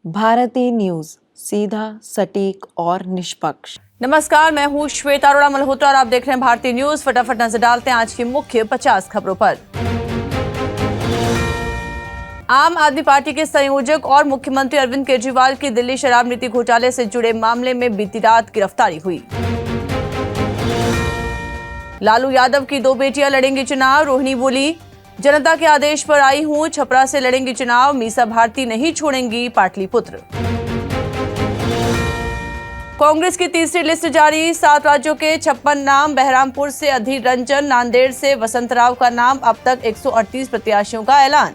Bharti news, सीधा, सटीक और निष्पक्ष। नमस्कार, मैं हूँ श्वेता अरोड़ा मल्होत्रा और आप देख रहे हैं भारती न्यूज। फटाफट नजर डालते हैं आज की मुख्य 50 खबरों पर। आम आदमी पार्टी के संयोजक और मुख्यमंत्री अरविंद केजरीवाल की दिल्ली शराब नीति घोटाले से जुड़े मामले में बीती रात गिरफ्तारी हुई। लालू यादव की 2 बेटियां लड़ेंगी चुनाव। रोहिणी बोली, जनता के आदेश पर आई हूं, छपरा से लड़ेंगी चुनाव। मीसा भारती नहीं छोड़ेंगी पाटलिपुत्र। कांग्रेस की तीसरी लिस्ट जारी, 7 राज्यों के 56 नाम। बहरामपुर से अधीर रंजन, नांदेड़ से वसंतराव का नाम। अब तक 138 प्रत्याशियों का ऐलान।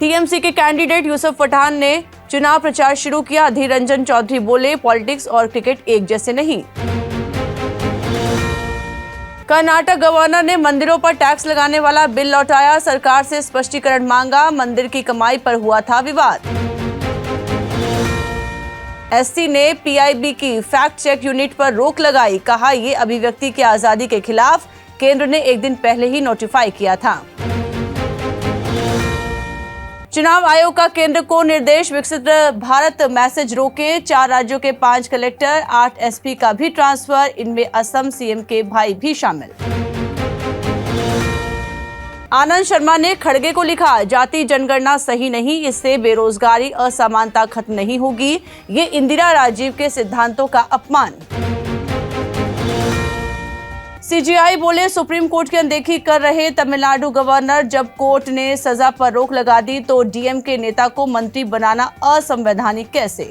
टीएमसी के कैंडिडेट यूसुफ पठान ने चुनाव प्रचार शुरू किया। अधीर रंजन चौधरी बोले, पॉलिटिक्स और क्रिकेट एक जैसे नहीं। कर्नाटक गवर्नर ने मंदिरों पर टैक्स लगाने वाला बिल लौटाया। सरकार से स्पष्टीकरण मांगा। मंदिर की कमाई पर हुआ था विवाद। एससी ने पीआईबी की फैक्ट चेक यूनिट पर रोक लगाई। कहा, ये अभिव्यक्ति की आजादी के खिलाफ। केंद्र ने एक दिन पहले ही नोटिफाई किया था। चुनाव आयोग का केंद्र को निर्देश, विकसित भारत मैसेज रोकें। 4 राज्यों के 5 कलेक्टर, 8 एसपी का भी ट्रांसफर। इनमें असम सीएम के भाई भी शामिल। आनंद शर्मा ने खड़गे को लिखा, जाति जनगणना सही नहीं, इससे बेरोजगारी असमानता खत्म नहीं होगी। ये इंदिरा राजीव के सिद्धांतों का अपमान। सीजेआई बोले, सुप्रीम कोर्ट की अनदेखी कर रहे तमिलनाडु गवर्नर। जब कोर्ट ने सजा पर रोक लगा दी तो डीएमके नेता को मंत्री बनाना असंवैधानिक कैसे।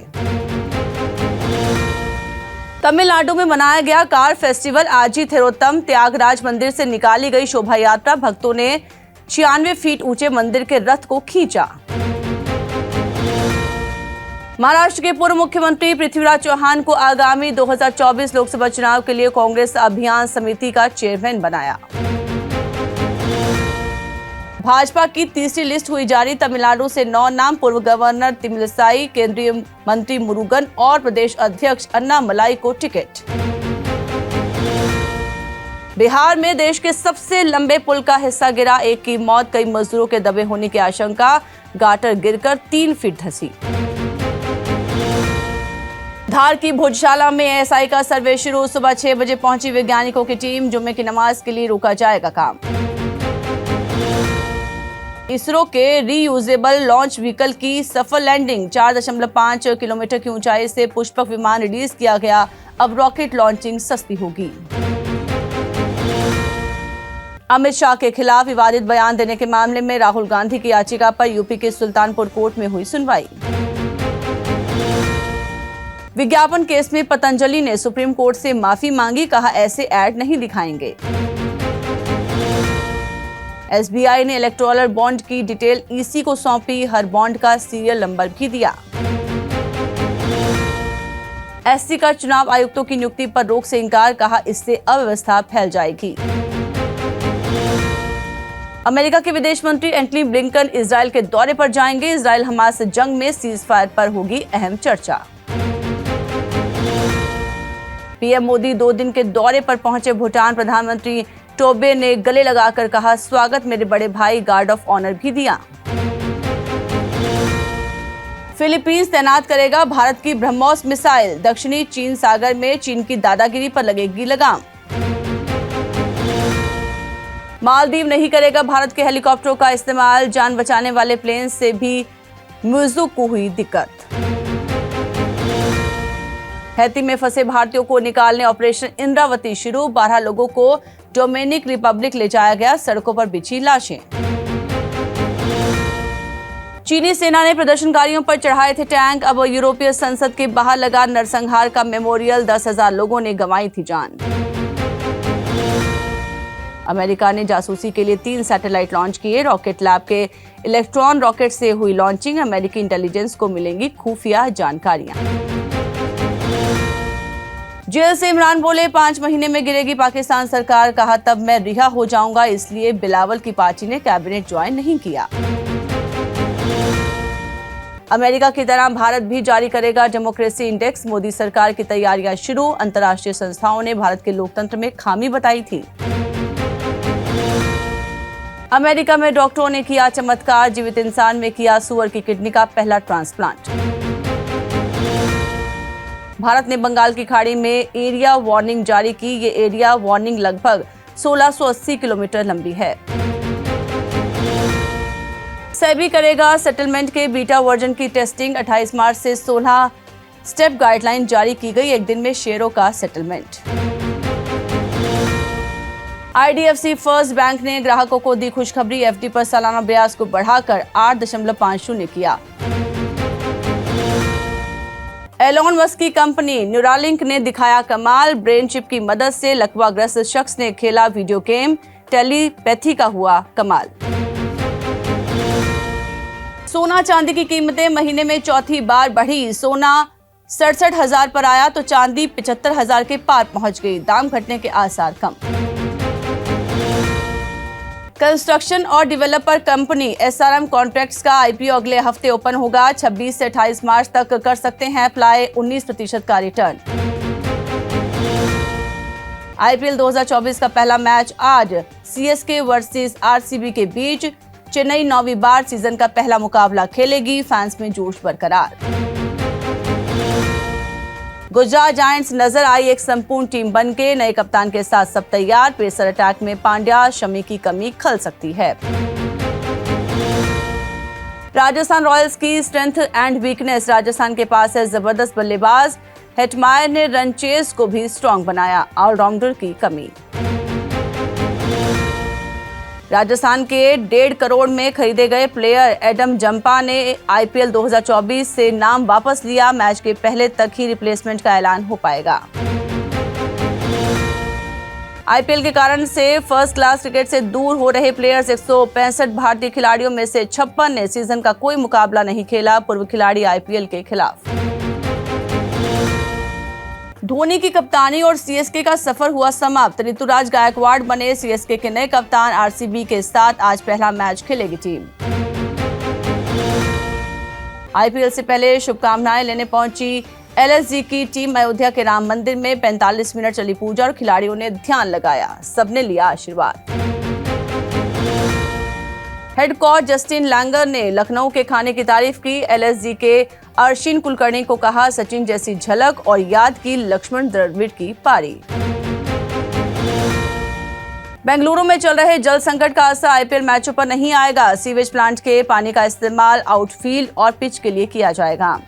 तमिलनाडु में मनाया गया कार फेस्टिवल। आज ही थिरोत्तम त्यागराज मंदिर से निकाली गई शोभा यात्रा। भक्तों ने 96 फीट ऊंचे मंदिर के रथ को खींचा। महाराष्ट्र के पूर्व मुख्यमंत्री पृथ्वीराज चौहान को आगामी 2024 लोकसभा चुनाव के लिए कांग्रेस अभियान समिति का चेयरमैन बनाया। भाजपा की तीसरी लिस्ट हुई जारी। तमिलनाडु से 9 नाम, पूर्व गवर्नर तमिलिसाई, केंद्रीय मंत्री मुरुगन और प्रदेश अध्यक्ष अन्नामलाई को टिकट। बिहार में देश के सबसे लंबे पुल का हिस्सा गिरा। एक की मौत, कई मजदूरों के दबे होने की आशंका। गाटर गिरकर 3 फीट धंसी। धार की भोजशाला में एएसआई का सर्वे शुरू। सुबह 6 बजे पहुंची वैज्ञानिकों की टीम। जुम्मे की नमाज के लिए रोका जाएगा काम। इसरो के रीयूजेबल लॉन्च व्हीकल की सफल लैंडिंग। 4.5 किलोमीटर की ऊंचाई से पुष्पक विमान रिलीज किया गया। अब रॉकेट लॉन्चिंग सस्ती होगी। अमित शाह के खिलाफ विवादित बयान देने के मामले में राहुल गांधी की याचिका पर यूपी के सुल्तानपुर कोर्ट में हुई सुनवाई। विज्ञापन केस में पतंजलि ने सुप्रीम कोर्ट से माफी मांगी। कहा, ऐसे ऐड नहीं दिखाएंगे। एसबीआई ने इलेक्टोरल बॉन्ड की डिटेल ईसी को सौंपी। हर बॉन्ड का सीरियल नंबर भी दिया। एससी का चुनाव आयुक्तों की नियुक्ति पर रोक से इंकार। कहा, इससे अव्यवस्था फैल जाएगी। अमेरिका के विदेश मंत्री एंटनी ब्लिंकन इजरायल के दौरे पर जाएंगे। इजरायल हमास जंग में सीजफायर पर होगी अहम चर्चा। पीएम मोदी 2 दिन के दौरे पर पहुंचे भूटान। प्रधानमंत्री टोबे ने गले लगाकर कहा, स्वागत मेरे बड़े भाई। गार्ड ऑफ ऑनर भी दिया। फिलीपींस तैनात करेगा भारत की ब्रह्मोस मिसाइल। दक्षिणी चीन सागर में चीन की दादागिरी पर लगेगी लगाम। मालदीव नहीं करेगा भारत के हेलीकॉप्टरों का इस्तेमाल। जान बचाने वाले प्लेन से भी म्यूजिक को हुई दिक्कत। हैती में फंसे भारतीयों को निकालने ऑपरेशन इंद्रावती शुरू। 12 लोगों को डोमिनिक रिपब्लिक ले जाया गया। सड़कों पर बिछी लाशें। चीनी सेना ने प्रदर्शनकारियों पर चढ़ाए थे टैंक। अब यूरोपीय संसद के बाहर लगा नरसंहार का मेमोरियल। 10,000 लोगों ने गंवाई थी जान। अमेरिका ने जासूसी के लिए 3 सैटेलाइट लॉन्च किए। रॉकेट लैब के इलेक्ट्रॉन रॉकेट से हुई लॉन्चिंग। अमेरिकी इंटेलिजेंस को मिलेंगी खुफिया जानकारियां। जेल से इमरान बोले, 5 महीने में गिरेगी पाकिस्तान सरकार। कहा, तब मैं रिहा हो जाऊंगा, इसलिए बिलावल की पार्टी ने कैबिनेट ज्वाइन नहीं किया। अमेरिका की तरह भारत भी जारी करेगा डेमोक्रेसी इंडेक्स। मोदी सरकार की तैयारियां शुरू। अंतर्राष्ट्रीय संस्थाओं ने भारत के लोकतंत्र में खामी बताई थी। अमेरिका में डॉक्टरों ने किया चमत्कार, जीवित इंसान में किया सुअर की किडनी का पहला ट्रांसप्लांट। भारत ने बंगाल की खाड़ी में एरिया वार्निंग जारी की। ये एरिया वार्निंग लगभग 1680 किलोमीटर लंबी है। सेबी करेगा सेटलमेंट के बीटा वर्जन की टेस्टिंग। 28 मार्च से 16 स्टेप गाइडलाइन जारी की गई। एक दिन में शेयरों का सेटलमेंट। IDFC फर्स्ट बैंक ने ग्राहकों को दी खुशखबरी। FD पर सालाना ब्याज को बढ़ाकर 8.50 किया। एलोन मस्क की कंपनी न्यूरालिंक ने दिखाया कमाल। ब्रेन चिप की मदद से लकवाग्रस्त शख्स ने खेला वीडियो गेम। टेलीपैथी का हुआ कमाल। सोना चांदी की कीमतें महीने में चौथी बार बढ़ी। सोना 67,000 पर आया तो चांदी 75,000 के पार पहुंच गई। दाम घटने के आसार कम। कंस्ट्रक्शन और डेवलपर कंपनी SRM कॉन्ट्रैक्ट्स का IPO अगले हफ्ते ओपन होगा। 26 से 28 मार्च तक कर सकते हैं अप्लाई। 19% का रिटर्न। IPL 2024 का पहला मैच आज CSK वर्सेस RCB के बीच। चेन्नई 9वीं बार सीजन का पहला मुकाबला खेलेगी। फैंस में जोश बरकरार। गुजरात जायंट्स नजर आई एक संपूर्ण टीम बनके। नए कप्तान के साथ सब तैयार। पेसर अटैक में पांड्या, शमी की कमी खल सकती है। राजस्थान रॉयल्स की स्ट्रेंथ एंड वीकनेस। राजस्थान के पास है जबरदस्त बल्लेबाज। हेटमायर ने रन चेस को भी स्ट्रॉन्ग बनाया। ऑलराउंडर की कमी। राजस्थान के 1.5 करोड़ में खरीदे गए प्लेयर एडम जंपा ने IPL 2024 से नाम वापस लिया। मैच के पहले तक ही रिप्लेसमेंट का ऐलान हो पाएगा। IPL के कारण से फर्स्ट क्लास क्रिकेट से दूर हो रहे प्लेयर्स। 165 भारतीय खिलाड़ियों में से 56 ने सीजन का कोई मुकाबला नहीं खेला। पूर्व खिलाड़ी IPL के खिलाफ। धोनी की कप्तानी और CSK का सफर हुआ समाप्त। ऋतुराज गायकवाड़ बने CSK के नए कप्तान। RCB के साथ आज पहला मैच खेलेगी टीम। IPL से पहले शुभकामनाएं लेने पहुंची LSG की टीम। अयोध्या के राम मंदिर में 45 मिनट चली पूजा और खिलाड़ियों ने ध्यान लगाया। सबने लिया आशीर्वाद। हेड कोच जस्टिन लैंगर ने लखनऊ के खाने की तारीफ की। LSG के अर्शिन कुलकर्णी को कहा सचिन जैसी झलक और याद की लक्ष्मण द्रविड़ की पारी। बेंगलुरु में चल रहे जल संकट का असर IPL मैचों पर नहीं आएगा। सीवेज प्लांट के पानी का इस्तेमाल आउटफील्ड और पिच के लिए किया जाएगा।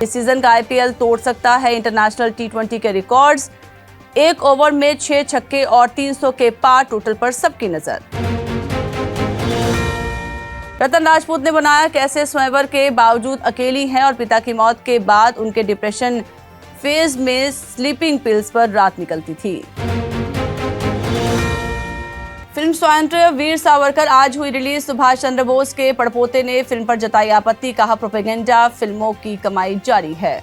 इस सीजन का IPL तोड़ सकता है इंटरनेशनल T20 के रिकॉर्ड्स। एक ओवर में 6 छक्के और 300 के पार। टोटल पर सबकी नजर। रतन राजपूत ने बनाया कैसे स्वयंवर के बावजूद अकेली हैं और पिता की मौत के बाद उनके डिप्रेशन फेज में स्लीपिंग पिल्स पर रात निकलती थी। फिल्म स्वातंत्र्य वीर सावरकर आज हुई रिलीज। सुभाष चंद्र बोस के पड़पोते ने फिल्म पर जताई आपत्ति। कहा प्रोपेगेंडा फिल्मों की कमाई जारी है।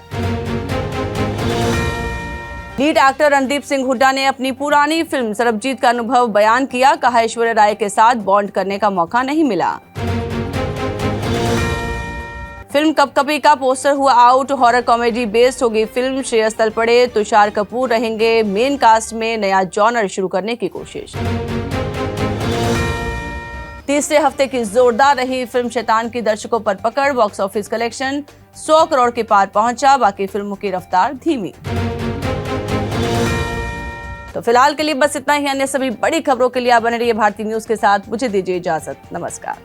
लीड एक्टर रणदीप सिंह हुड्डा ने अपनी पुरानी फिल्म सरबजीत का अनुभव बयान किया। कहा ऐश्वर्या राय के साथ बॉन्ड करने का मौका नहीं मिला। फिल्म कपकपी का पोस्टर हुआ आउट। हॉरर कॉमेडी बेस्ड होगी फिल्म। श्रेयस तलपड़े, तुषार कपूर रहेंगे मेन कास्ट में। नया जॉनर शुरू करने की कोशिश। तीसरे हफ्ते की जोरदार रही फिल्म शैतान की दर्शकों पर पकड़। बॉक्स ऑफिस कलेक्शन 100 करोड़ के पार पहुंचा। बाकी फिल्मों की रफ्तार धीमी। तो फिलहाल के लिए बस इतना ही। अन्य सभी बड़ी खबरों के लिए आप बने रहिए भारती न्यूज के साथ। मुझे दीजिए इजाजत। नमस्कार।